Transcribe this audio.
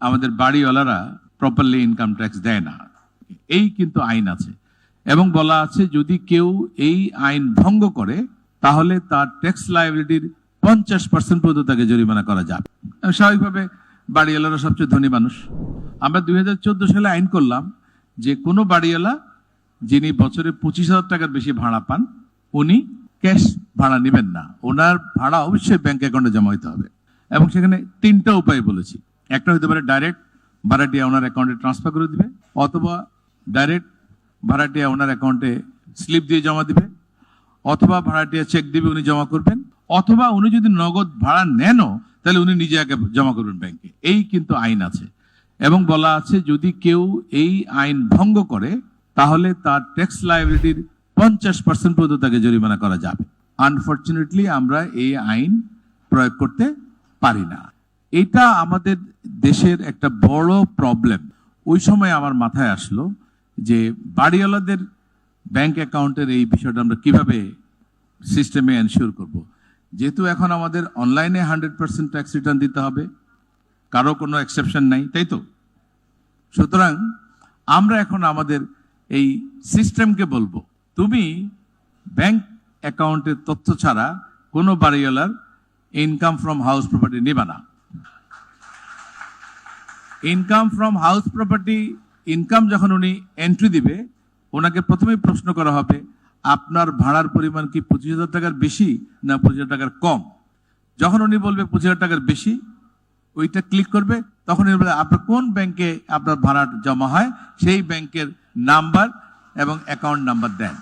আমাদের বাড়িওয়ালারা properly income tax দেয় না, এই কিন্তু আইন আছে এবং বলা আছে যদি কেউ এই আইন ভঙ্গ করে তাহলে তার ট্যাক্স লায়াবিলিটির 50% পর্যন্ত তাকে জরিমানা করা যাবে। স্বাভাবিকভাবে বাড়িওয়ালারা সবচেয়ে ধনী মানুষ। আমরা 2014 সালে আইন করলাম যে কোনো বাড়িওয়ালা যিনি বছরে 25,000 টাকার বেশি ভাড়া পান উনি ক্যাশ ভাড়া নেবেন না, ওনার ভাড়া অবশ্যই ব্যাংক অ্যাকাউন্টে জমা হতে হবে। এবং সেখানে 3টা উপায় বলেছি। একটা হতে পারে ডাইরেক্ট ভাড়াটিয়া ওনার অ্যাকাউন্টে ট্রান্সফার করে দিবে, অথবা ডাইরেক্ট ভাড়াটিয়া ওনার অ্যাকাউন্টে স্লিপ দিয়ে জমা দিবে, অথবা ভাড়াটিয়া চেক দিবে উনি জমা করবেন, অথবা উনি যদি নগদ ভাড়া নেনও তাহলে উনি নিজে আগে জমা করবেন ব্যাংকে। এই কিন্তু আইন আছে এবং বলা আছে যদি কেউ এই আইন ভঙ্গ করে তাহলে তার ট্যাক্স লায়াবিলিটির 50% পর্যন্ত তাকে জরিমানা করা যাবে। আনফরচুনেটলি আমরা এই আইন প্রয়োগ করতে পারি না। এটা আমাদের দেশের একটা বড় প্রবলেম। ওই সময় আমার মাথায় আসলো যে বাড়িওয়ালাদের ব্যাংক অ্যাকাউন্টের এই বিষয়টা আমরা কিভাবে সিস্টেমে এনশিওর করব। যেহেতু এখন আমাদের অনলাইনে 100% ট্যাক্স রিটার্ন দিতে হবে, কারো কোনো এক্সেপশন নাই, তাই তো? সুতরাং আমরা এখন আমাদের এই সিস্টেমকে বলবো তুমি ব্যাংক অ্যাকাউন্টের তথ্য ছাড়া কোনো বাড়িওয়ালার ইনকাম ফ্রম হাউস প্রপার্টি নেবা না। Income from house property income যখন উনি এন্ট্রি দিবে ওনাকে প্রথমেই প্রশ্ন করা হবে আপনার ভাড়ার পরিমাণ কি 25,000 টাকার বেশি না 25,000 টাকার কম। যখন উনি বলবে 25,000 টাকার বেশি, ওইটা ক্লিক করবে, তখন আপনার কোন ব্যাংকে আপনার ভাড়া জমা হয় সেই ব্যাংকের নাম্বার এবং অ্যাকাউন্ট নাম্বার দেন।